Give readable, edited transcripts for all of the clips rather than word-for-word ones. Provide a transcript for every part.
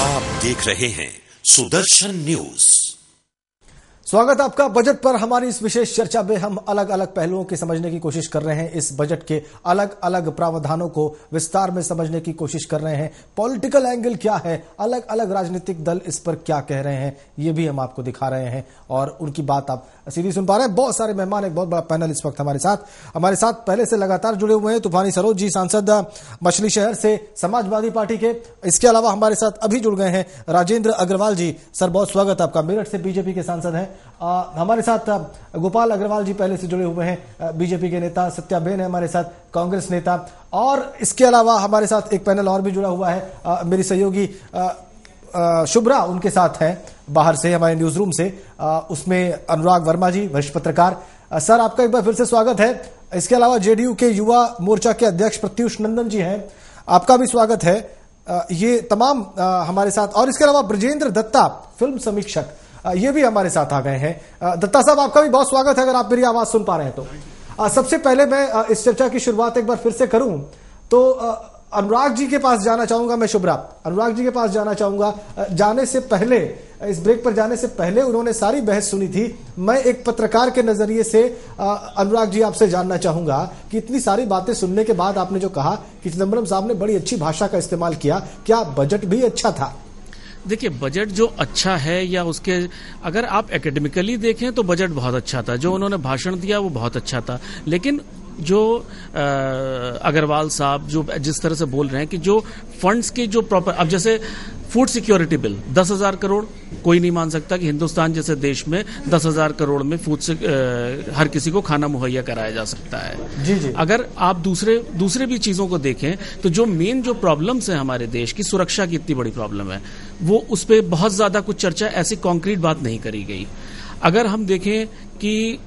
आप देख रहे हैं सुदर्शन न्यूज। स्वागत है आपका। बजट पर हमारी इस विशेष चर्चा में हम अलग अलग पहलुओं की समझने की कोशिश कर रहे हैं। इस बजट के अलग अलग प्रावधानों को विस्तार में समझने की कोशिश कर रहे हैं। पॉलिटिकल एंगल क्या है, अलग अलग राजनीतिक दल इस पर क्या कह रहे हैं, ये भी हम आपको दिखा रहे हैं और उनकी बात आप सीधी सुन पा रहे हैं। बहुत सारे मेहमान, एक बहुत बड़ा पैनल इस वक्त हमारे साथ पहले से लगातार जुड़े हुए हैं। तूफानी सरोज जी, सांसद मछली शहर से समाजवादी पार्टी के। इसके अलावा हमारे साथ अभी जुड़ गए हैं राजेंद्र अग्रवाल जी। सर बहुत स्वागत आपका, मेरठ से बीजेपी के सांसद हैं। हमारे साथ गोपाल अग्रवाल जी पहले से जुड़े हुए हैं, बीजेपी के नेता। सत्याबेन है हमारे साथ, कांग्रेस नेता। और इसके अलावा हमारे साथ एक पैनल और भी जुड़ा हुआ है, मेरी सहयोगी शुभ्रा उनके साथ है बाहर से, हमारे न्यूज रूम से। उसमें अनुराग वर्मा जी, वरिष्ठ पत्रकार। सर आपका एक बार फिर से स्वागत है। इसके अलावा जेडीयू के युवा मोर्चा के अध्यक्ष प्रत्युष नंदन जी हैं, आपका भी स्वागत है। ये तमाम हमारे साथ। और इसके अलावा ब्रजेंद्र दत्ता, फिल्म समीक्षक, ये भी हमारे साथ आ गए हैं। दत्ता साहब आपका भी बहुत स्वागत है, अगर आप मेरी आवाज सुन पा रहे हैं तो। सबसे पहले मैं इस चर्चा की शुरुआत एक बार फिर से करूं तो अनुराग जी के पास जाना चाहूंगा मैं। शुभ्रा, अनुराग जी के पास जाना चाहूंगा। जाने से पहले, इस ब्रेक पर जाने से पहले उन्होंने सारी बहस सुनी थी। मैं एक पत्रकार के नजरिए से अनुराग जी आपसे जानना चाहूंगा कि इतनी सारी बातें सुनने के बाद आपने जो कहा कि चिदंबरम साहब ने बड़ी अच्छी भाषा का इस्तेमाल किया, क्या बजट भी अच्छा था? देखिए, बजट जो अच्छा है या उसके अगर आप एकेडमिकली देखें तो बजट बहुत अच्छा था। जो उन्होंने भाषण दिया वो बहुत अच्छा था। लेकिन जो अग्रवाल साहब जो जिस तरह से बोल रहे हैं कि जो फंड्स के जो प्रॉपर, अब जैसे फूड सिक्योरिटी बिल 10,000 करोड़, कोई नहीं मान सकता कि हिंदुस्तान जैसे देश में 10,000 करोड़ में फूड से हर किसी को खाना मुहैया कराया जा सकता है। जी। अगर आप दूसरे भी चीजों को देखें तो जो मेन जो प्रॉब्लम्स है हमारे देश की, सुरक्षा की इतनी बड़ी प्रॉब्लम है, वो उस पर बहुत ज्यादा कुछ चर्चा, ऐसी कॉन्क्रीट बात नहीं करी गई। अगर हम देखें कि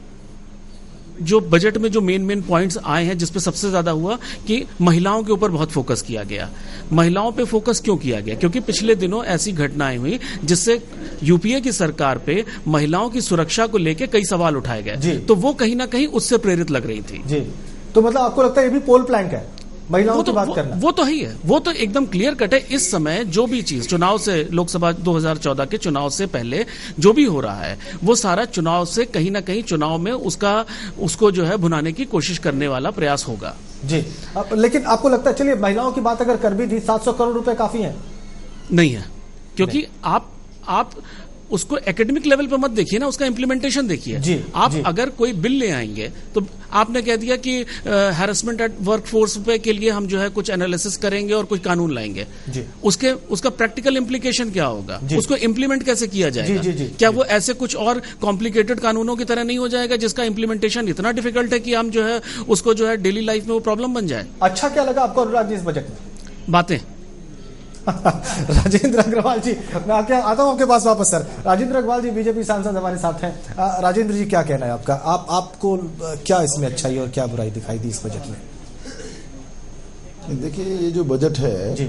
जो बजट में जो मेन पॉइंट्स आए हैं, जिसपे सबसे ज्यादा हुआ कि महिलाओं के ऊपर बहुत फोकस किया गया। महिलाओं पे फोकस क्यों किया गया? क्योंकि पिछले दिनों ऐसी घटनाएं हुई जिससे यूपीए की सरकार पे महिलाओं की सुरक्षा को लेकर कई सवाल उठाए गए, तो वो कहीं ना कहीं उससे प्रेरित लग रही थी। जी, तो मतलब आपको लगता है ये भी पोल प्लैंक है, महिलाओं की बात करना? वो तो ही है, वो तो एकदम क्लियर कट है। इस समय जो भी चीज चुनाव से, लोकसभा 2014 के चुनाव से पहले जो भी हो रहा है, वो सारा चुनाव से कहीं ना कहीं चुनाव में उसको जो है भुनाने की कोशिश करने वाला प्रयास होगा। जी, लेकिन आपको लगता है, चलिए महिलाओं की बात अगर कर भी दी, 700 करोड़ रुपए काफी है? नहीं है, क्योंकि आप उसको एकेडमिक लेवल पे मत देखिए ना, उसका इम्प्लीमेंटेशन देखिए। आप अगर कोई बिल ले आएंगे तो आपने कह दिया कि हैरेसमेंट एट वर्क फोर्स पे के लिए हम जो है कुछ एनालिसिस करेंगे और कुछ कानून लाएंगे। उसका प्रैक्टिकल इम्प्लीकेशन क्या होगा, उसको इम्प्लीमेंट कैसे किया जाएगा? क्या वो ऐसे कुछ और कॉम्प्लिकेटेड कानूनों की तरह नहीं हो जाएगा जिसका इम्प्लीमेंटेशन इतना डिफिकल्ट है कि हम जो है उसको जो है डेली लाइफ में वो प्रॉब्लम बन जाए? अच्छा, क्या लगा आपको अनुराग जी इस बजट में? बातें राजेंद्र अग्रवाल जी, मैं आता हूं आपके पास वापस। सर राजेंद्र अग्रवाल जी, बीजेपी सांसद हमारे साथ हैं। राजेंद्र जी, क्या कहना है आपका? आपको क्या इसमें अच्छाई और क्या बुराई दिखाई दी इस बजट में? देखिए, ये जो बजट है जी,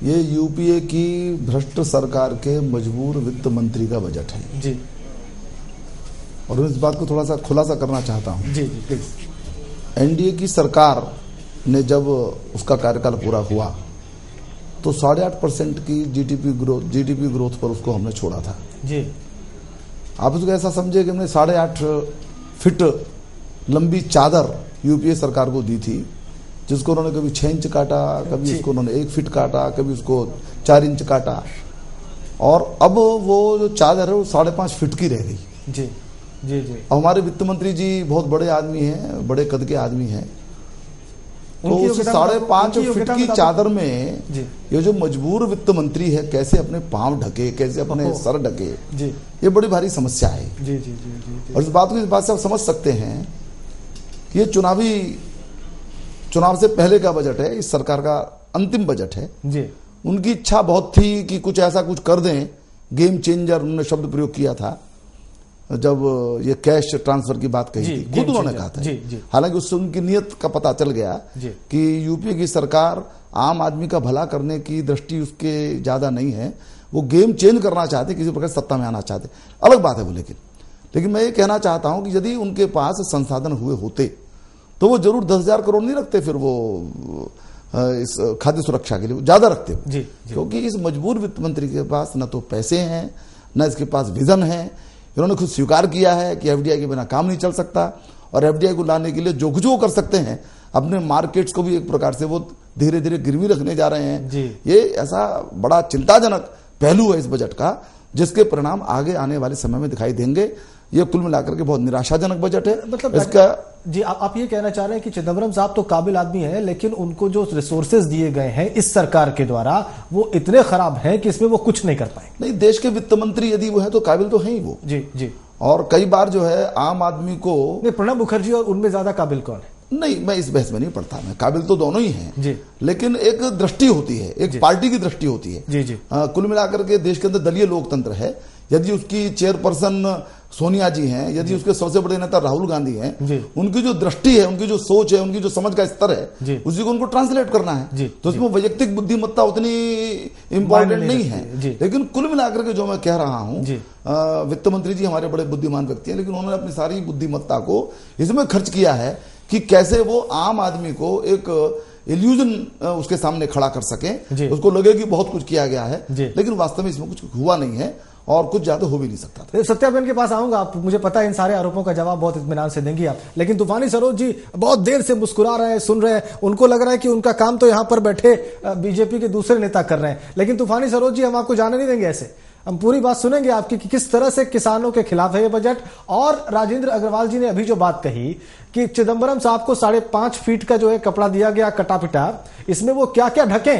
ये यूपीए की भ्रष्ट सरकार के मजबूर वित्त मंत्री का बजट है जी। और मैं इस बात को थोड़ा सा खुलासा करना चाहता हूं। जी प्लीज। एनडीए की सरकार ने जब उसका कार्यकाल पूरा हुआ तो 8.5% की जीडीपी ग्रोथ पर उसको हमने छोड़ा था। जी, आप उसको ऐसा समझे कि हमने 8.5 फीट लंबी चादर यूपीए सरकार को दी थी, जिसको उन्होंने कभी 6 इंच काटा, कभी उसको उन्होंने 1 फीट काटा, कभी उसको 4 इंच काटा, और अब वो जो चादर है वो 5.5 फीट की रह गई। जी जी जी। अब हमारे वित्त मंत्री जी बहुत बड़े आदमी हैं, बड़े कद के आदमी हैं, तो उस 5.5 फीट की चादर में ये जो मजबूर वित्त मंत्री है, कैसे अपने पांव ढके, कैसे अपने सर ढके, ये बड़ी भारी समस्या है। जी जी जी जी। और इस बात से आप समझ सकते हैं कि ये चुनाव से पहले का बजट है, इस सरकार का अंतिम बजट है जी। उनकी इच्छा बहुत थी कि कुछ ऐसा कुछ कर दें, गेम चेंजर उन्होंने शब्द प्रयोग किया था जब ये कैश ट्रांसफर की बात कही थी, खुद उन्होंने कहा था। हालांकि उससे उनकी नीयत का पता चल गया कि यूपीए की सरकार आम आदमी का भला करने की दृष्टि उसके ज्यादा नहीं है, वो गेम चेंज करना चाहते, किसी प्रकार सत्ता में आना चाहते, अलग बात है वो। लेकिन मैं ये कहना चाहता हूं कि यदि उनके पास संसाधन हुए होते तो वो जरूर 10,000 करोड़ नहीं रखते, फिर वो इस खाद्य सुरक्षा के लिए ज्यादा रखते हो। जी। क्योंकि इस मजबूर वित्त मंत्री के पास न तो पैसे हैं, न इसके पास विजन है। इन्होंने खुद स्वीकार किया है कि एफडीआई के बिना काम नहीं चल सकता, और एफडीआई को लाने के लिए जो कुछ वो कर सकते हैं, अपने मार्केट्स को भी एक प्रकार से वो धीरे धीरे गिरवी रखने जा रहे हैं। ये ऐसा बड़ा चिंताजनक पहलू है इस बजट का, जिसके परिणाम आगे आने वाले समय में दिखाई देंगे। ये कुल मिलाकर के बहुत निराशाजनक बजट है। मतलब इसका जी आप ये कहना चाह रहे हैं कि चिदम्बरम साहब तो काबिल आदमी हैं, लेकिन उनको जो रिसोर्सेज दिए गए हैं इस सरकार के द्वारा वो इतने खराब हैं कि इसमें वो कुछ नहीं कर पाएंगे। नहीं, देश के वित्त मंत्री यदि वो है तो काबिल तो है ही वो। जी। और कई बार जो है आम आदमी को नहीं, प्रणब मुखर्जी और उनमें ज्यादा काबिल कौन है? नहीं, मैं इस बहस में नहीं पढ़ता। मैं काबिल तो दोनों ही हैं जी, लेकिन एक दृष्टि होती है, एक पार्टी की दृष्टि होती है। जी। कुल मिलाकर के देश के अंदर दलीय लोकतंत्र है। यदि उसकी चेयरपर्सन सोनिया जी हैं, यदि उसके सबसे बड़े नेता राहुल गांधी हैं, उनकी जो दृष्टि है, उनकी जो सोच है, उनकी जो समझ का स्तर है, उसी को उनको ट्रांसलेट करना है। तो उसमें वैयक्तिक बुद्धिमत्ता उतनी इंपॉर्टेंट नहीं है। लेकिन कुल मिलाकर के जो मैं कह रहा हूं, वित्त मंत्री जी हमारे बड़े बुद्धिमान व्यक्ति हैं, लेकिन उन्होंने अपनी सारी बुद्धिमत्ता को इसमें खर्च किया है कि कैसे वो आम आदमी को एक इल्यूजन उसके सामने खड़ा कर सके, उसको लगे कि बहुत कुछ किया गया है, लेकिन वास्तव में इसमें कुछ हुआ नहीं है और कुछ ज्यादा हो भी नहीं सकता था। सत्याबेन के पास आऊंगा, आप मुझे पता है इन सारे आरोपों का जवाब बहुत इत्मीनान से देंगी आप, लेकिन तूफानी सरोज जी बहुत देर से मुस्कुरा रहे हैं, सुन रहे हैं। उनको लग रहा है कि उनका काम तो यहां पर बैठे बीजेपी के दूसरे नेता कर रहे हैं, लेकिन तूफानी सरोज जी हम आपको जाने नहीं देंगे ऐसे। हम पूरी बात सुनेंगे आपकी कि किस तरह से किसानों के खिलाफ है ये बजट। और राजेंद्र अग्रवाल जी ने अभी जो बात कही कि चिदम्बरम साहब को 5.5 फीट का जो है कपड़ा दिया गया कटा पिटा, इसमें वो क्या क्या ढके,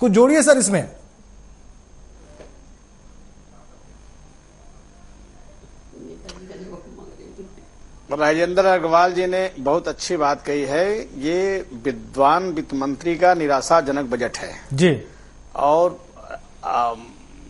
कुछ जोड़िए सर इसमें। राजेंद्र अग्रवाल जी ने बहुत अच्छी बात कही है। ये विद्वान वित्त मंत्री का निराशाजनक बजट है जी। और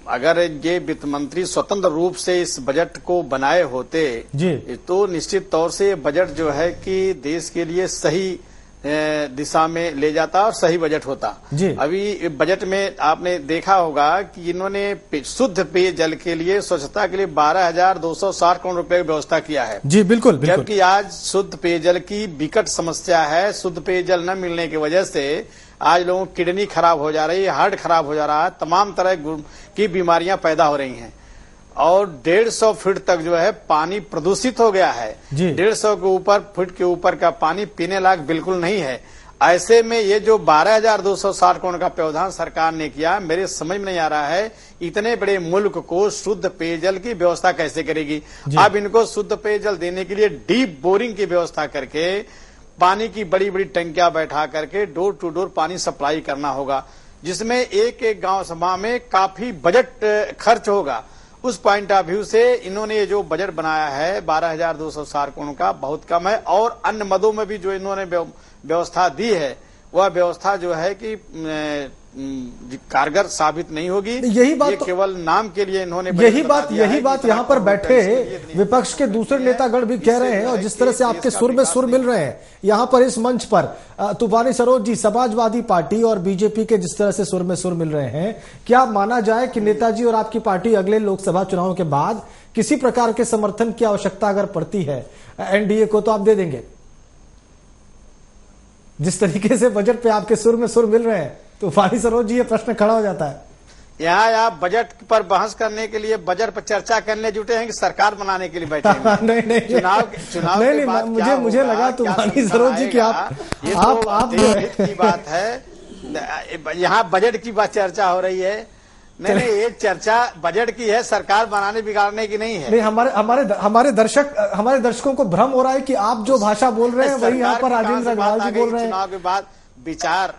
अगर ये वित्त मंत्री स्वतंत्र रूप से इस बजट को बनाए होते जी, तो निश्चित तौर से बजट जो है कि देश के लिए सही दिशा में ले जाता और सही बजट होता जी। अभी बजट में आपने देखा होगा कि इन्होंने शुद्ध पेयजल के लिए, स्वच्छता के लिए 12,260 करोड़ रुपए की व्यवस्था किया है। जी बिल्कुल। जबकि आज शुद्ध पेयजल की विकट समस्या है। शुद्ध पेयजल न मिलने की वजह से आज लोगों की किडनी खराब हो जा रही है, हार्ट खराब हो जा रहा है, तमाम तरह की बीमारियां पैदा हो रही हैं और 150 फीट तक जो है पानी प्रदूषित हो गया है। 150 के ऊपर फीट के ऊपर का पानी पीने लायक बिल्कुल नहीं है। ऐसे में ये जो 12,260 करोड़ का प्रावधान सरकार ने किया, मेरे समझ में नहीं आ रहा है इतने बड़े मुल्क को शुद्ध पेयजल की व्यवस्था कैसे करेगी। अब इनको शुद्ध पेयजल देने के लिए डीप बोरिंग की व्यवस्था करके पानी की बड़ी बड़ी टंकियां बैठा करके डोर टू डोर पानी सप्लाई करना होगा, जिसमें एक एक गांव सभा में काफी बजट खर्च होगा। उस पॉइंट ऑफ व्यू से इन्होंने ये जो बजट बनाया है 12,260 करोड़ का बहुत कम है। और अन्य मदों में भी जो इन्होंने व्यवस्था दी है वह व्यवस्था जो है कि कारगर साबित नहीं होगी। यही बात ये केवल नाम के लिए इन्होंने यही बात यहाँ पर बैठे विपक्ष के दूसरे नेतागण भी कह रहे हैं। और जिस तरह से आपके सुर में सुर मिल रहे हैं यहाँ पर इस मंच पर, तूफानी सरोज जी, समाजवादी पार्टी और बीजेपी के जिस तरह से सुर में सुर मिल रहे हैं, क्या माना जाए कि नेताजी और आपकी पार्टी अगले लोकसभा चुनाव के बाद किसी प्रकार के समर्थन की आवश्यकता अगर पड़ती है एनडीए को तो आप दे देंगे? जिस तरीके से बजट पे आपके सुर में सुर मिल रहे हैं तूफानी सरोज जी, ये प्रश्न खड़ा हो जाता है। यहाँ आप बजट पर बहस करने के लिए, बजट पर चर्चा करने जुटे हैं कि सरकार बनाने के लिए बैठे हैं? नहीं चुनाव नहीं, मुझे लगा तूफानी सरोज जी की आप की बात है। यहाँ बजट की बात चर्चा हो रही है। नहीं, ये चर्चा बजट की है, सरकार बनाने बिगाड़ने की नहीं है। नहीं, हमारे दर्शकों को भ्रम हो रहा है कि आप जो भाषा बोल रहे हैं वही यहाँ पर राजेंद्र अग्रवाल जी बोल रहे हैं। चुनाव के बाद विचार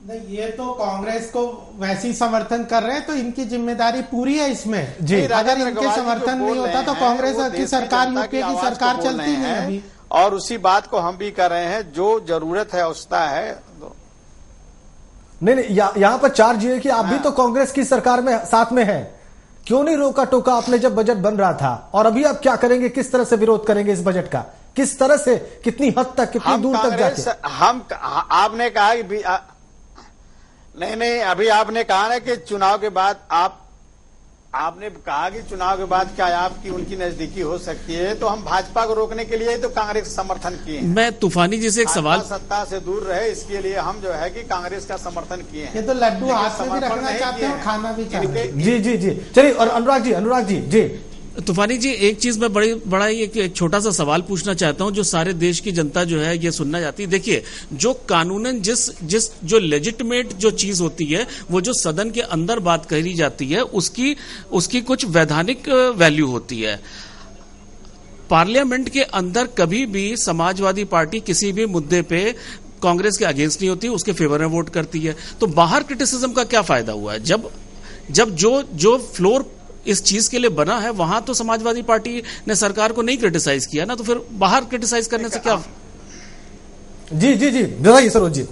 नहीं, ये तो कांग्रेस को वैसे ही समर्थन कर रहे हैं, तो इनकी जिम्मेदारी पूरी है इसमें जी। अगर इनके समर्थन नहीं होता तो कांग्रेस की सरकार, यूपीए की सरकार चलती नहीं अभी। और उसी बात को हम भी कर रहे हैं, जो जरूरत है आवश्यकता है। नहीं, यहाँ पर चार्ज ये कि आप भी तो कांग्रेस की सरकार में साथ में हैं, क्यों नहीं रोका टोका आपने जब बजट बन रहा था? और अभी आप क्या करेंगे, किस तरह से विरोध करेंगे इस बजट का, किस तरह से, कितनी हद तक, कितनी दूर तक जाके? आपने कहा कि नहीं, अभी आपने कहा ना कि चुनाव के बाद आप आपने कहा कि चुनाव के बाद क्या आपकी उनकी नजदीकी हो सकती है, तो हम भाजपा को रोकने के लिए तो कांग्रेस समर्थन किए हैं। मैं तूफानी जी से एक सवाल, सत्ता से दूर रहे इसके लिए हम जो है कि कांग्रेस का समर्थन किए हैं। ये तो लड्डू हाथ में भी रखना चाहते हैं, खाना भी चाहते हैं। जी जी जी, चलिए। और अनुराग जी तूफानी जी, एक चीज मैं बड़ा ही एक छोटा सा सवाल पूछना चाहता हूं, जो सारे देश की जनता जो है ये सुनना चाहती है। देखिए, जो कानूनन जो लेजिटिमेट जो चीज होती है, वो जो सदन के अंदर बात कही जाती है, उसकी कुछ वैधानिक वैल्यू होती है। पार्लियामेंट के अंदर कभी भी समाजवादी पार्टी किसी भी मुद्दे पे कांग्रेस के अगेंस्ट नहीं होती, उसके फेवर में वोट करती है। तो बाहर क्रिटिसिज्म का क्या फायदा हुआ है? जब जो फ्लोर इस चीज के लिए बना है, वहां तो समाजवादी पार्टी ने सरकार को नहीं क्रिटिसाइज किया ना, तो फिर बाहर क्रिटिसाइज करने से क्या? जी जी जी, बताइए सरोज जी।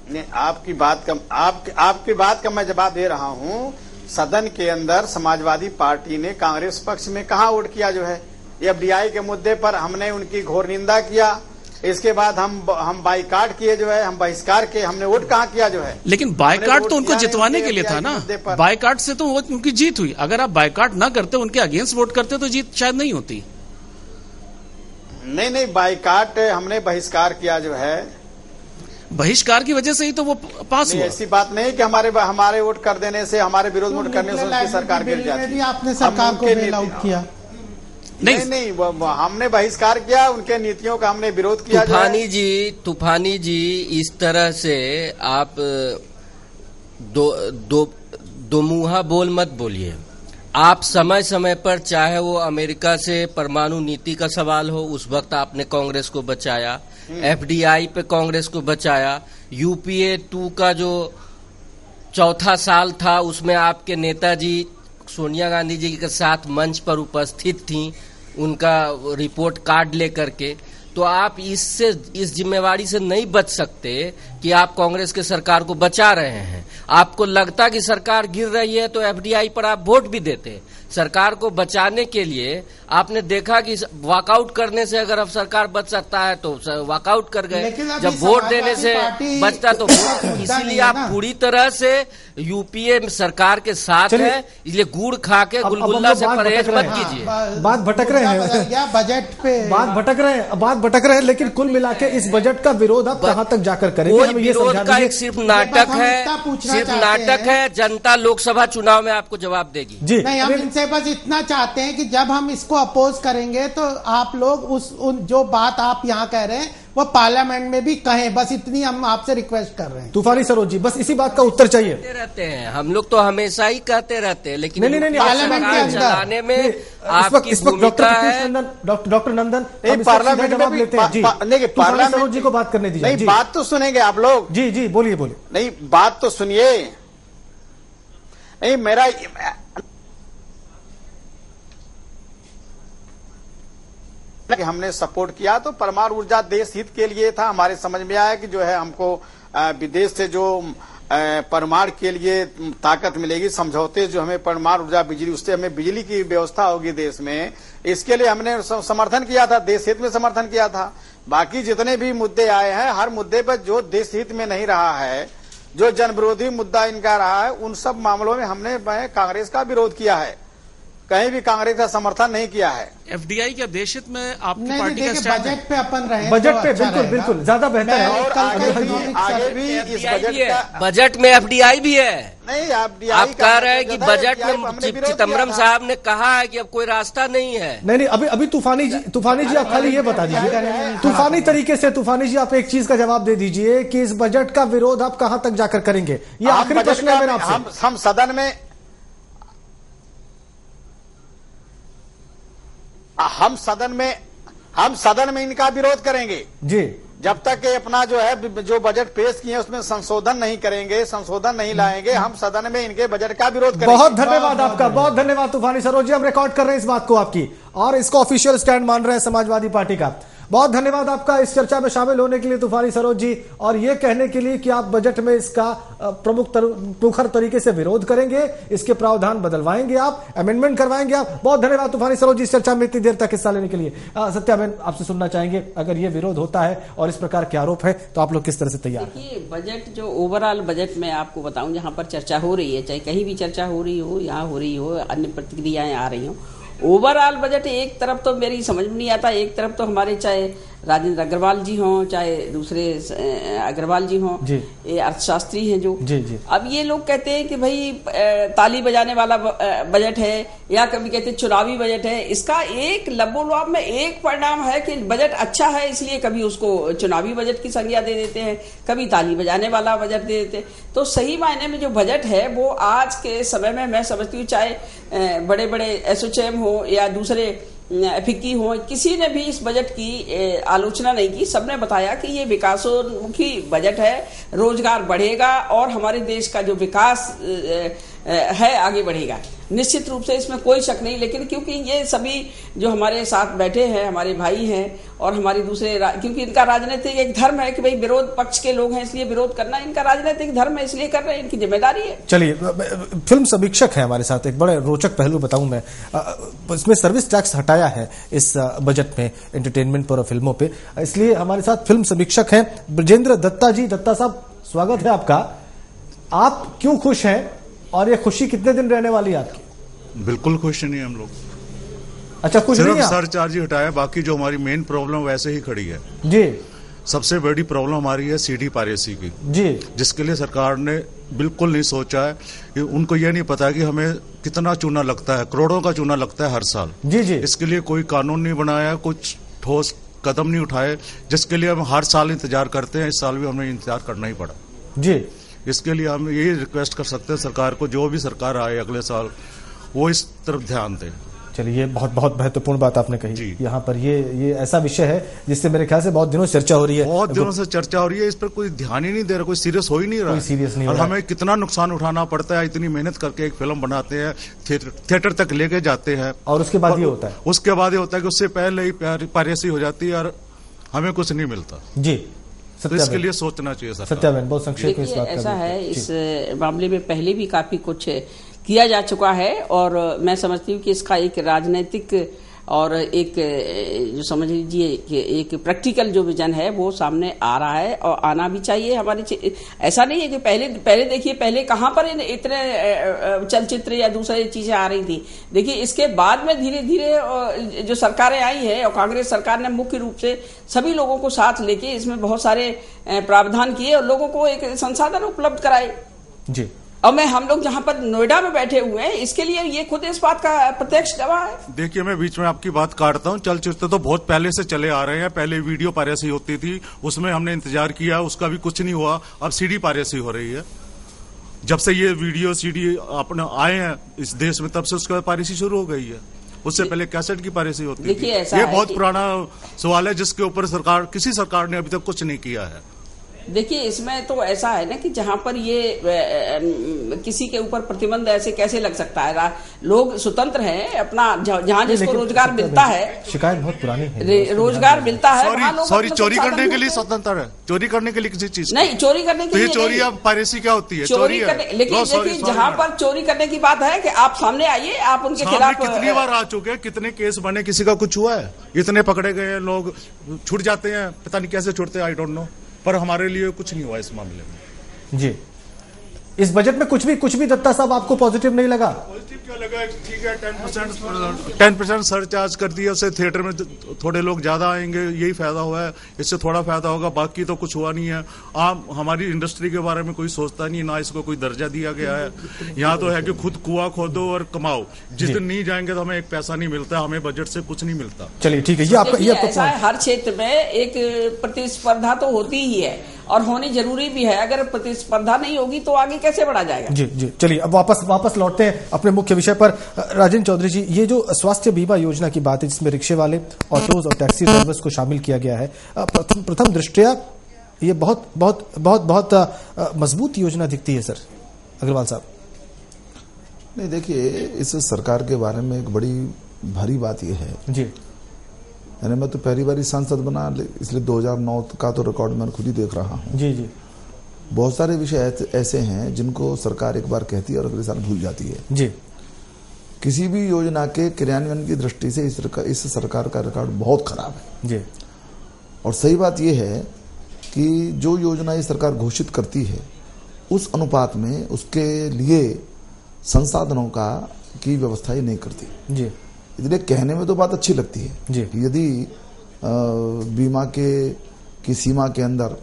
नहीं, आपकी बात का मैं जवाब दे रहा हूं। सदन के अंदर समाजवादी पार्टी ने कांग्रेस पक्ष में कहां वोट किया जो है? एफडीआई के मुद्दे पर हमने उनकी घोर निंदा किया, इसके बाद हम बाइकाट किए जो है, हम बहिष्कार किए, हमने वोट कहाँ किया जो है? लेकिन बाइकाट तो उनको जितवाने के लिए था ना, बाइकाट से तो उनकी जीत हुई। अगर आप बाइकाट ना करते, उनके अगेंस्ट वोट करते, तो जीत शायद नहीं होती। नहीं, बाइकाट हमने बहिष्कार किया जो है, बहिष्कार की वजह से ही तो वो पास हुआ। ऐसी बात नहीं कि हमारे वोट कर देने से, हमारे विरोध वोट करने से उनकी सरकार गिर जाती। आपने सरकार को बेल आउट किया? नहीं, हमने बहिष्कार किया, उनके नीतियों का हमने विरोध किया। तूफानी जी, इस तरह से आप दो मुहा बोल मत बोलिए। आप समय समय पर, चाहे वो अमेरिका से परमाणु नीति का सवाल हो, उस वक्त आपने कांग्रेस को बचाया, एफडीआई पे कांग्रेस को बचाया, यूपीए 2 का जो चौथा साल था, उसमें आपके नेताजी सोनिया गांधी जी के साथ मंच पर उपस्थित थीं, उनका रिपोर्ट कार्ड लेकर के। तो आप इस जिम्मेवारी से नहीं बच सकते कि आप कांग्रेस के सरकार को बचा रहे हैं। आपको लगता कि सरकार गिर रही है तो एफडीआई पर आप वोट भी देते। सरकार को बचाने के लिए आपने देखा कि वॉकआउट करने से अगर अब सरकार बच सकता है तो वॉकआउट कर गए, जब वोट देने से बचता तो इसीलिए आप पूरी तरह से यूपीए सरकार के साथ है, इसलिए गुड़ खा के गुलगुल्ला से परहेज मत कीजिए। बात भटक रहे हैं बजट पे, बात भटक रहे हैं, लेकिन कुल मिला के इस बजट का विरोध आप कहां तक जाकर करेंगे? कोई विरोध का एक सिर्फ नाटक है, जनता लोकसभा चुनाव में आपको जवाब देगी। जी नहीं, हम इनसे बस इतना चाहते हैं कि जब हम इसको अपोज करेंगे तो आप लोग जो बात आप यहाँ कह रहे हैं वो पार्लियामेंट में भी कहें, बस इतनी हम आपसे रिक्वेस्ट कर रहे हैं। तूफानी सरोज जी, बस इसी बात का उत्तर चाहिए। रहते हैं हम लोग तो हमेशा ही कहते रहते हैं, लेकिन नहीं, पार्लियामेंट के चलाने में आपकी भूमिका है। डॉक्टर नंदन, पार्लियामेंट जवाब लेते हैं जी। तूफानी सरोज जी को बात करने दीजिए। नहीं, बात तो सुनेंगे आप लोग। जी बोलिए। नहीं, बात तो सुनिए। नहीं, मेरा कि हमने सपोर्ट किया तो परमाणु ऊर्जा देश हित के लिए था। हमारे समझ में आया कि जो है हमको विदेश से जो परमाणु के लिए ताकत मिलेगी, समझौते जो हमें परमाणु ऊर्जा बिजली, उससे हमें बिजली की व्यवस्था होगी देश में, इसके लिए हमने समर्थन किया था, देश हित में समर्थन किया था। बाकी जितने भी मुद्दे आए हैं, हर मुद्दे पर जो देश हित में नहीं रहा है, जो जन विरोधी मुद्दा इनका रहा है, उन सब मामलों में हमने कांग्रेस का विरोध किया है, कहीं भी कांग्रेस का समर्थन नहीं किया है। एफडीआई क्या देश हित में आपकी पार्टी का स्टैंड है? बजट पे अपन रहे, बजट पे बिल्कुल ज्यादा बेहतर है। और आगे भी इस बजट में एफडीआई भी है। नहीं, आप कह रहे हैं कि बजट में चिदम्बरम साहब ने कहा है कि अब कोई रास्ता नहीं है। नहीं, अभी तूफानी जी आप खाली ये बता दीजिए, तूफानी तरीके से तूफानी जी आप एक चीज का जवाब दे दीजिए कि इस बजट का विरोध आप कहां तक जाकर करेंगे? ये आखिरी प्रश्न है मेरा आपसे। हम सदन में इनका विरोध करेंगे जी, जब तक ये अपना जो बजट पेश किए उसमें संशोधन नहीं करेंगे, संशोधन नहीं लाएंगे, हम सदन में इनके बजट का विरोध करेंगे। बहुत धन्यवाद आपका, बहुत धन्यवाद तूफानी सरोज जी। हम रिकॉर्ड कर रहे हैं इस बात को आपकी, और इसको ऑफिशियल स्टैंड मान रहे हैं समाजवादी पार्टी का। बहुत धन्यवाद आपका इस चर्चा में शामिल होने के लिए तूफानी सरोज जी, और ये कहने के लिए कि आप बजट में इसका प्रमुखर तरीके से विरोध करेंगे, इसके प्रावधान बदलवाएंगे, आप अमेंडमेंट करवाएंगे आप। बहुत धन्यवाद तूफानी सरोज जी इस चर्चा में इतनी देर तक हिस्सा लेने के लिए। सत्याबेन, आपसे सुनना चाहेंगे, अगर ये विरोध होता है और इस प्रकार के आरोप है तो आप लोग किस तरह से तैयार हैं? देखिए, बजट जो ओवरऑल बजट में आपको बताऊं, जहां पर चर्चा हो रही है, चाहे कहीं भी चर्चा हो रही हो, यहाँ हो रही हो, अन्य प्रतिक्रियाएं आ रही हो, ओवरऑल बजट एक तरफ तो मेरी समझ में नहीं आता, एक तरफ तो हमारे चाहे राजेंद्र अग्रवाल जी हों, चाहे दूसरे अग्रवाल जी हों, ये अर्थशास्त्री हैं जो जी। अब ये लोग कहते हैं कि भाई ताली बजाने वाला बजट है, या कभी कहते हैं चुनावी बजट है। इसका एक लबोलबाब में एक परिणाम है कि बजट अच्छा है, इसलिए कभी उसको चुनावी बजट की संज्ञा दे देते हैं, कभी ताली बजाने वाला बजट दे देते हैं। तो सही मायने में जो बजट है वो आज के समय में मैं समझती हूँ, चाहे बड़े बड़े एसोचैम हो या दूसरे फिक्की हो, किसी ने भी इस बजट की आलोचना नहीं की। सबने बताया कि ये विकासोन्मुखी बजट है, रोजगार बढ़ेगा और हमारे देश का जो विकास है आगे बढ़ेगा। निश्चित रूप से इसमें कोई शक नहीं, लेकिन क्योंकि ये सभी जो हमारे साथ बैठे हैं हमारे भाई हैं और हमारे दूसरे क्योंकि इनका राजनीतिक एक धर्म है कि भाई विरोध पक्ष के लोग हैं इसलिए विरोध करना इनका राजनीतिक धर्म है, इसलिए कर रहे हैं, इनकी जिम्मेदारी है। चलिए, फिल्म समीक्षक है हमारे साथ, एक बड़े रोचक पहलू बताऊं मैं, इसमें सर्विस टैक्स हटाया है इस बजट में एंटरटेनमेंट पर और फिल्मों पे, इसलिए हमारे साथ फिल्म समीक्षक हैं ब्रजेंद्र दत्ता जी। दत्ता साहब, स्वागत है आपका। आप क्यों खुश हैं और ये खुशी कितने दिन रहने वाली है आपकी? बिल्कुल खुश नहीं हम लोग। अच्छा, कुछ नहीं, सिर्फ सरचार्ज ही हटाया, बाकी जो हमारी मेन प्रॉब्लम वैसे ही खड़ी है जी। सबसे बड़ी प्रॉब्लम हमारी है सीडी पायरेसी की जी, जिसके लिए सरकार ने बिल्कुल नहीं सोचा है। उनको यह नहीं पता कि हमें कितना चूना लगता है, करोड़ों का चूना लगता है हर साल जी जी। इसके लिए कोई कानून नहीं बनाया, कुछ ठोस कदम नहीं उठाए, जिसके लिए हम हर साल इंतजार करते हैं। इस साल भी हमें इंतजार करना ही पड़ा जी। इसके लिए हम यही रिक्वेस्ट कर सकते हैं सरकार को, जो भी सरकार आए अगले साल वो इस तरफ ध्यान दे। चलिए, बहुत बहुत महत्वपूर्ण बात आपने कही। यहाँ पर ये ऐसा विषय है जिससे मेरे ख्याल से बहुत दिनों से चर्चा हो रही है, बहुत दिनों से चर्चा हो रही है, इस पर कोई ध्यान ही नहीं दे रहा, कोई सीरियस हो ही नहीं रहा, सीरियस नहीं। और हमें कितना नुकसान उठाना पड़ता है, इतनी मेहनत करके एक फिल्म बनाते हैं, थिएटर तक लेके जाते हैं, और उसके बाद ये होता है, उसके बाद ये होता है कि उससे पहले ही पायरेसी हो जाती है और हमें कुछ नहीं मिलता जी। तो इसके लिए सोचना चाहिए सरकार। सत्याबेन, बहुत संक्षेप में इस बात ऐसा है, इस मामले में पहले भी काफी कुछ किया जा चुका है और मैं समझती हूँ कि इसका एक राजनीतिक और एक जो समझ लीजिए कि एक प्रैक्टिकल जो विजन है वो सामने आ रहा है और आना भी चाहिए। हमारे ऐसा नहीं है कि पहले देखिए, पहले कहाँ पर इतने चलचित्र या दूसरी चीजें आ रही थी। देखिए, इसके बाद में धीरे धीरे जो सरकारें आई है और कांग्रेस सरकार ने मुख्य रूप से सभी लोगों को साथ लेके इसमें बहुत सारे प्रावधान किए और लोगों को एक संसाधन उपलब्ध कराए जी। और हम लोग जहां पर नोएडा में बैठे हुए हैं, इसके लिए ये खुद इस बात का प्रत्यक्ष गवाह है। देखिए, मैं बीच में आपकी बात काटता हूं, चलचित्र तो बहुत पहले से चले आ रहे हैं। पहले वीडियो पायरेसी होती थी, उसमें हमने इंतजार किया, उसका भी कुछ नहीं हुआ। अब सीडी पायरेसी हो रही है। जब से ये वीडियो सीडी अपने आए हैं इस देश में, तब से उसके बाद पायरेसी शुरू हो गई है। उससे पहले कैसेट की पायरेसी होती थी। ये बहुत पुराना सवाल है जिसके ऊपर किसी सरकार ने अभी तक कुछ नहीं किया है। देखिए, इसमें तो ऐसा है ना कि जहां पर ये किसी के ऊपर प्रतिबंध ऐसे कैसे लग सकता है? लोग स्वतंत्र हैं, अपना जहां जिसको रोजगार मिलता है, शिकायत बहुत पुरानी है, रोजगार मिलता है, सॉरी, चोरी करने के लिए स्वतंत्र है, चोरी करने के लिए किसी चीज नहीं, चोरी करने के लिए चोरी। अब पायरेसी क्या होती है? चोरी करने। लेकिन देखिए, जहां पर चोरी करने की बात है कि आप सामने आइए, आप उनके खिलाफ कितनी बार आ चुके हैं, कितने केस बने, किसी का कुछ हुआ है? इतने पकड़े गए लोग, छूट जाते हैं, पता नहीं कैसे छूटते हैं, आई डोंट नो, पर हमारे लिए कुछ नहीं हुआ इस मामले में जी। इस बजट में कुछ भी दत्ता साहब आपको पॉजिटिव नहीं लगा? पॉजिटिव क्या लगा? ठीक है, 10% सरचार्ज कर दिया, उससे थिएटर में थोड़े लोग ज्यादा आएंगे, यही फायदा हुआ है, इससे थोड़ा फायदा होगा, बाकी तो कुछ हुआ नहीं है। हमारी इंडस्ट्री के बारे में कोई सोचता नहीं, ना इसको कोई दर्जा दिया गया है। यहाँ तो है कि खुद कुआं खोदो और कमाओ, जिस दिन नहीं जाएंगे तो हमें एक पैसा नहीं मिलता, हमें बजट से कुछ नहीं मिलता। चलिए, ठीक है, ये आपका हर क्षेत्र में एक प्रतिस्पर्धा तो होती ही है और होनी जरूरी भी है। अगर प्रतिस्पर्धा नहीं होगी तो आगे कैसे बढ़ा जाएगा? जी जी। चलिए, अब वापस लौटते हैं अपने मुख्य विषय पर। राजेंद्र चौधरी जी, ये जो स्वास्थ्य बीमा योजना की बात है जिसमें रिक्शे वाले, ऑटोज और टैक्सी ड्राइवर्स को शामिल किया गया है, प्रथम दृष्टया ये बहुत बहुत बहुत बहुत मजबूत योजना दिखती है सर अग्रवाल साहब। नहीं, देखिए, इस सरकार के बारे में एक बड़ी भारी बात यह है जी यानी मैं तो पहली बार सांसद बना, इसलिए 2009 का तो रिकॉर्ड मैं खुद ही देख रहा हूँ। जी जी। बहुत सारे विषय ऐसे हैं जिनको सरकार एक बार कहती है और अगले साल भूल जाती है। जी। किसी भी योजना के क्रियान्वयन की दृष्टि से इस सरकार का रिकॉर्ड बहुत खराब है। जी। और सही बात यह है कि जो योजना ये सरकार घोषित करती है उस अनुपात में उसके लिए संसाधनों की व्यवस्था ही नहीं करती। जी। इसलिए कहने में तो बात अच्छी लगती है जी। कि यदि बीमा की सीमा के अंदर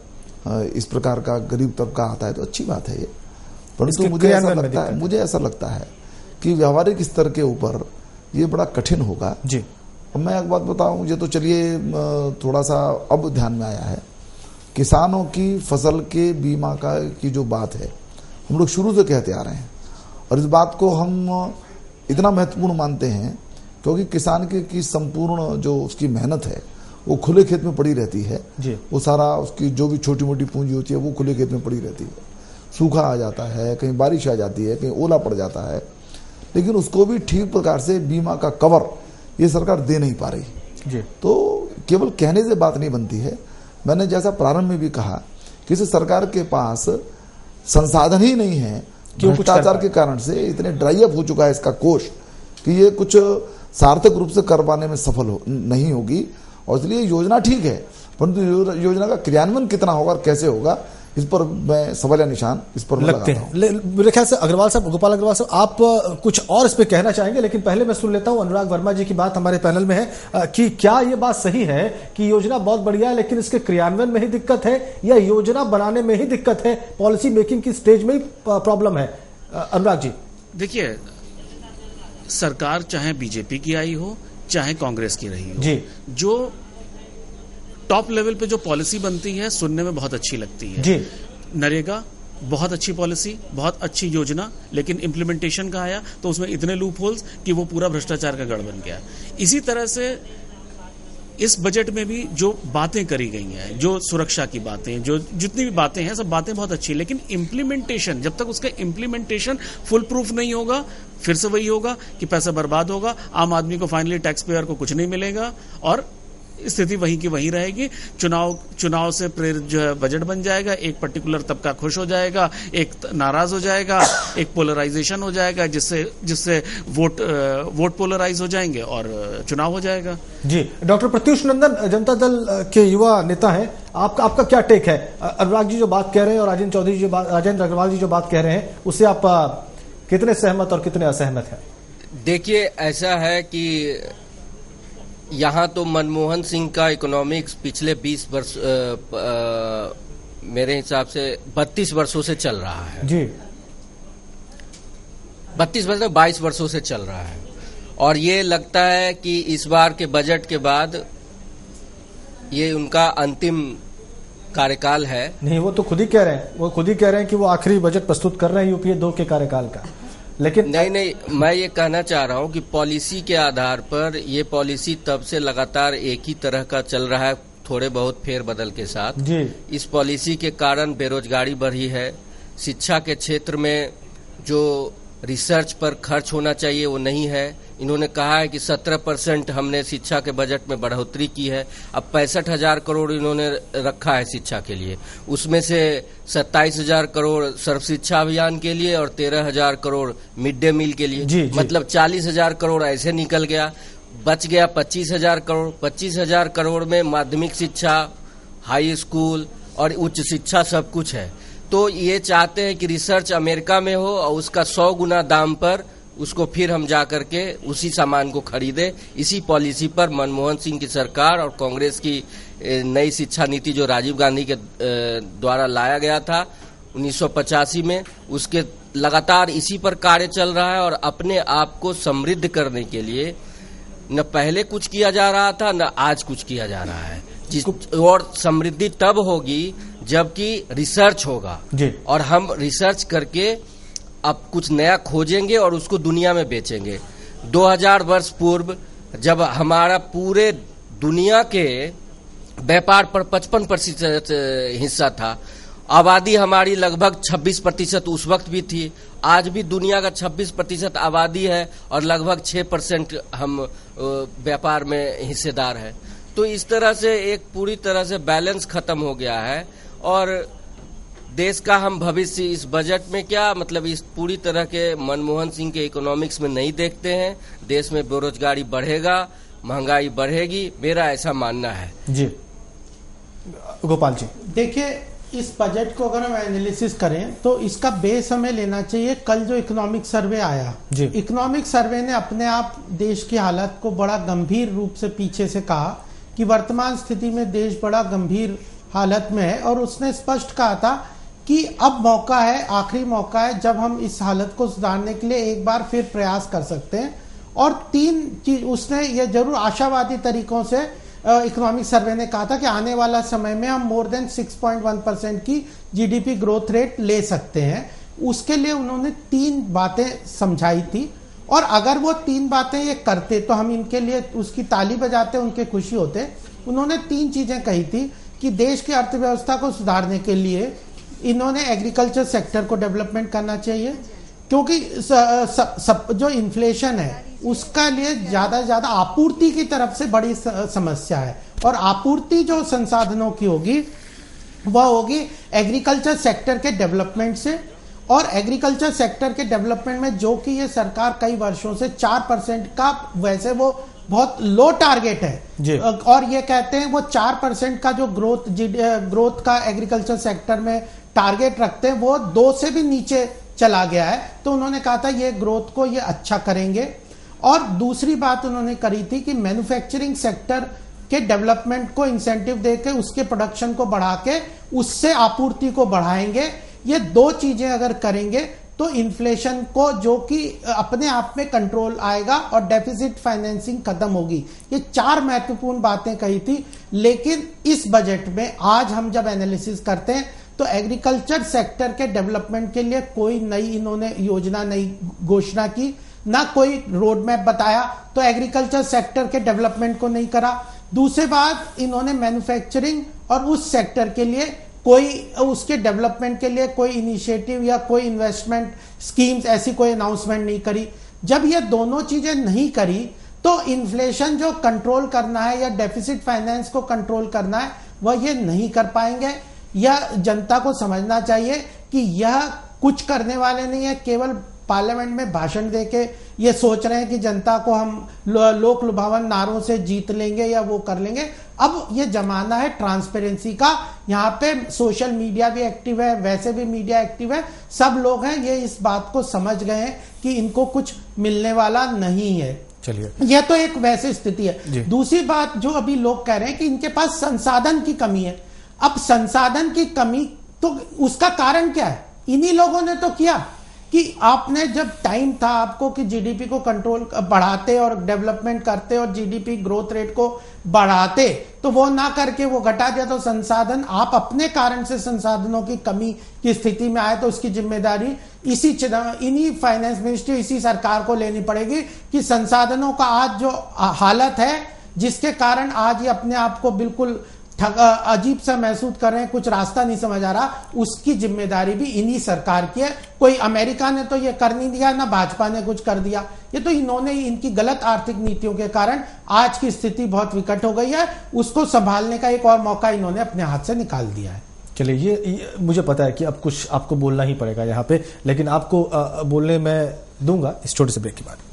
इस प्रकार का गरीब तबका आता है तो अच्छी बात है ये, परंतु मुझे ऐसा लगता है कि व्यावहारिक स्तर के ऊपर ये बड़ा कठिन होगा जी। अब मैं एक बात बताऊं, ये तो चलिए थोड़ा सा अब ध्यान में आया है, किसानों की फसल के बीमा की जो बात है हम लोग शुरू से कहते आ रहे हैं और इस बात को हम इतना महत्वपूर्ण मानते हैं क्योंकि किसान की संपूर्ण जो उसकी मेहनत है वो खुले खेत में पड़ी रहती है जी। वो सारा उसकी जो भी छोटी मोटी पूंजी होती है वो खुले खेत में पड़ी रहती है। सूखा आ जाता है, कहीं बारिश आ जाती है, कहीं ओला पड़ जाता है, लेकिन उसको भी ठीक प्रकार से बीमा का कवर ये सरकार दे नहीं पा रही जी। तो केवल कहने से बात नहीं बनती है। मैंने जैसा प्रारंभ में भी कहा कि इस सरकार के पास संसाधन ही नहीं है, भ्रष्टाचार के कारण से इतने ड्राई अप हो चुका है इसका कोष कि ये कुछ सार्थक रूप से कर पाने में सफल नहीं होगी। और इसलिए योजना ठीक है, परंतु योजना का क्रियान्वयन कितना होगा और कैसे होगा इस पर मैं सवालिया निशान इस पर लगते हैं। मेरे ख्याल से अग्रवाल साहब, गोपाल अग्रवाल साहब, आप कुछ और इस पे कहना चाहेंगे, लेकिन पहले मैं सुन लेता हूं अनुराग वर्मा जी की बात हमारे पैनल में है कि क्या ये बात सही है कि योजना बहुत बढ़िया है लेकिन इसके क्रियान्वयन में ही दिक्कत है या योजना बनाने में ही दिक्कत है, पॉलिसी मेकिंग की स्टेज में ही प्रॉब्लम है? अनुराग जी। देखिए, सरकार चाहे बीजेपी की आई हो चाहे कांग्रेस की रही हो जी, जो टॉप लेवल पे जो पॉलिसी बनती है सुनने में बहुत अच्छी लगती है जी। नरेगा बहुत अच्छी पॉलिसी, बहुत अच्छी योजना, लेकिन इम्प्लीमेंटेशन का आया तो उसमें इतने लूप होल्स कि वो पूरा भ्रष्टाचार का गढ़ बन गया। इसी तरह से इस बजट में भी जो बातें करी गई हैं, जो सुरक्षा की बातें, जो जितनी भी बातें हैं, सब बातें बहुत अच्छी, लेकिन इम्प्लीमेंटेशन, जब तक उसका इम्प्लीमेंटेशन फुल प्रूफ नहीं होगा फिर से वही होगा कि पैसा बर्बाद होगा, आम आदमी को, फाइनली टैक्स पेयर को कुछ नहीं मिलेगा और स्थिति वहीं की वहीं रहेगी। चुनाव से प्रेरित जो है बजट बन जाएगा, एक पर्टिकुलर तबका खुश हो जाएगा, एक नाराज हो जाएगा, एक पोलराइजेशन हो जाएगा जिससे वोट पोलराइज हो जाएंगे और चुनाव हो जाएगा जी। डॉक्टर प्रत्युष नंदन, जनता दल के युवा नेता हैं, आपका क्या टेक है? अनुराग जी जो बात कह रहे हैं और राजेंद्र अग्रवाल जी जो बात कह रहे हैं उससे आप कितने सहमत और कितने असहमत हैं? देखिए, ऐसा है कि यहाँ तो मनमोहन सिंह का इकोनॉमिक्स पिछले 20 वर्ष मेरे हिसाब से 32 वर्षों से चल रहा है जी। 32 वर्ष में 22 वर्षों से चल रहा है और ये लगता है कि इस बार के बजट के बाद ये उनका अंतिम कार्यकाल है। नहीं, वो तो खुद ही कह रहे हैं कि वो आखिरी बजट प्रस्तुत कर रहे हैं यूपीए 2 के कार्यकाल का, लेकिन नहीं, मैं ये कहना चाह रहा हूँ कि पॉलिसी के आधार पर ये पॉलिसी तब से लगातार एक ही तरह का चल रहा है, थोड़े बहुत फेरबदल के साथ जी। इस पॉलिसी के कारण बेरोजगारी बढ़ी है, शिक्षा के क्षेत्र में जो रिसर्च पर खर्च होना चाहिए वो नहीं है। इन्होंने कहा है कि 17% हमने शिक्षा के बजट में बढ़ोतरी की है, अब 65,000 करोड़ इन्होंने रखा है शिक्षा के लिए, उसमें से 27,000 करोड़ सर्व शिक्षा अभियान के लिए और 13,000 करोड़ मिड डे मील के लिए जी, मतलब 40,000 करोड़ ऐसे निकल गया, बच गया 25,000 करोड़। 25,000 करोड़ में माध्यमिक शिक्षा, हाई स्कूल और उच्च शिक्षा सब कुछ है। तो ये चाहते हैं कि रिसर्च अमेरिका में हो और उसका 100 गुना दाम पर उसको फिर हम जाकर के उसी सामान को खरीदे। इसी पॉलिसी पर मनमोहन सिंह की सरकार और कांग्रेस की नई शिक्षा नीति जो राजीव गांधी के द्वारा लाया गया था 1985 में, उसके लगातार इसी पर कार्य चल रहा है और अपने आप को समृद्ध करने के लिए न पहले कुछ किया जा रहा था न आज कुछ किया जा रहा है। और समृद्धि तब होगी जबकि रिसर्च होगा और हम रिसर्च करके अब कुछ नया खोजेंगे और उसको दुनिया में बेचेंगे। 2000 वर्ष पूर्व जब हमारा पूरे दुनिया के व्यापार पर 55% हिस्सा था, आबादी हमारी लगभग 26% उस वक्त भी थी, आज भी दुनिया का 26% आबादी है और लगभग 6% हम व्यापार में हिस्सेदार है। तो इस तरह से एक पूरी तरह से बैलेंस खत्म हो गया है और देश का हम भविष्य इस बजट में क्या मतलब इस पूरी तरह के मनमोहन सिंह के इकोनॉमिक्स में नहीं देखते हैं। देश में बेरोजगारी बढ़ेगा, महंगाई बढ़ेगी, मेरा ऐसा मानना है। जी गोपाल जी, देखिए इस बजट को अगर हम एनालिसिस करें तो इसका बेस हमें लेना चाहिए कल जो इकोनॉमिक सर्वे आया। इकोनॉमिक सर्वे ने अपने आप देश की हालत को बड़ा गंभीर रूप से पीछे से कहा कि वर्तमान स्थिति में देश बड़ा गंभीर हालत में है और उसने स्पष्ट कहा था कि अब मौका है, आखिरी मौका है जब हम इस हालत को सुधारने के लिए एक बार फिर प्रयास कर सकते हैं। और 3 चीज उसने ये जरूर आशावादी तरीकों से इकोनॉमिक सर्वे ने कहा था कि आने वाला समय में हम मोर देन 6.1% की जीडीपी ग्रोथ रेट ले सकते हैं। उसके लिए उन्होंने 3 बातें समझाई थी और अगर वो 3 बातें ये करते तो हम इनके लिए उसकी ताली बजाते, उनके खुशी होते। उन्होंने 3 चीजें कही थी कि देश की अर्थव्यवस्था को सुधारने के लिए इन्होंने एग्रीकल्चर सेक्टर को डेवलपमेंट करना चाहिए क्योंकि जो इन्फ्लेशन है उसका लिए ज्यादा से ज्यादा आपूर्ति की तरफ से बड़ी समस्या है और आपूर्ति जो संसाधनों की होगी वह होगी एग्रीकल्चर सेक्टर के डेवलपमेंट से। और एग्रीकल्चर सेक्टर के डेवलपमेंट में जो कि ये सरकार कई वर्षों से 4% का, वैसे वो बहुत लो टारगेट है और ये कहते हैं वो 4% का जो ग्रोथ का एग्रीकल्चर सेक्टर में टारगेट रखते हैं वो 2 से भी नीचे चला गया है। तो उन्होंने कहा था ये ग्रोथ को ये अच्छा करेंगे। और दूसरी बात उन्होंने करी थी कि मैन्युफैक्चरिंग सेक्टर के डेवलपमेंट को इंसेंटिव देके उसके प्रोडक्शन को बढ़ा के उससे आपूर्ति को बढ़ाएंगे। ये 2 चीजें अगर करेंगे तो इन्फ्लेशन को जो कि अपने आप में कंट्रोल आएगा और डेफिसिट फाइनेंसिंग खत्म होगी। ये 4 महत्वपूर्ण बातें कही थी। लेकिन इस बजट में आज हम जब एनालिसिस करते हैं तो एग्रीकल्चर सेक्टर के डेवलपमेंट के लिए कोई नई इन्होंने योजना नहीं घोषणा की, ना कोई रोड मैप बताया, तो एग्रीकल्चर सेक्टर के डेवलपमेंट को नहीं करा। दूसरी बात, इन्होंने मैन्युफैक्चरिंग और उस सेक्टर के लिए कोई उसके डेवलपमेंट के लिए कोई इनिशिएटिव या कोई इन्वेस्टमेंट स्कीम्स ऐसी कोई अनाउंसमेंट नहीं करी। जब ये दोनों चीजें नहीं करी तो इन्फ्लेशन जो कंट्रोल करना है या डेफिसिट फाइनेंस को कंट्रोल करना है वह ये नहीं कर पाएंगे। यह जनता को समझना चाहिए कि यह कुछ करने वाले नहीं है, केवल पार्लियामेंट में भाषण देके ये सोच रहे हैं कि जनता को हम लोक लुभावन नारों से जीत लेंगे या वो कर लेंगे। अब ये जमाना है ट्रांसपेरेंसी का, यहाँ पे सोशल मीडिया भी एक्टिव है, वैसे भी मीडिया एक्टिव है, सब लोग हैं, ये इस बात को समझ गए हैं कि इनको कुछ मिलने वाला नहीं है। चलिए, यह तो एक वैसी स्थिति है। दूसरी बात जो अभी लोग कह रहे हैं कि इनके पास संसाधन की कमी है। अब संसाधन की कमी तो उसका कारण क्या है? इन्हीं लोगों ने तो किया कि आपने जब टाइम था आपको कि जीडीपी को कंट्रोल बढ़ाते और डेवलपमेंट करते और जीडीपी ग्रोथ रेट को बढ़ाते, तो वो ना करके वो घटा दिया। तो संसाधन आप अपने कारण से संसाधनों की कमी की स्थिति में आए तो उसकी जिम्मेदारी इन्हीं फाइनेंस मिनिस्ट्री, इसी सरकार को लेनी पड़ेगी कि संसाधनों का आज जो हालत है जिसके कारण आज ये अपने आप को बिल्कुल अजीब सा महसूस कर रहे हैं, कुछ रास्ता नहीं समझ आ रहा, उसकी जिम्मेदारी भी इन्हीं सरकार की है। कोई अमेरिका ने तो ये कर नहीं दिया, ना भाजपा ने कुछ कर दिया, ये तो इन्होंने इनकी गलत आर्थिक नीतियों के कारण आज की स्थिति बहुत विकट हो गई है। उसको संभालने का एक और मौका इन्होंने अपने हाथ से निकाल दिया है। चलिए, ये मुझे पता है कि अब कुछ आपको बोलना ही पड़ेगा यहाँ पे, लेकिन आपको बोलने में दूंगा इस छोटे से ब्रेक के बाद।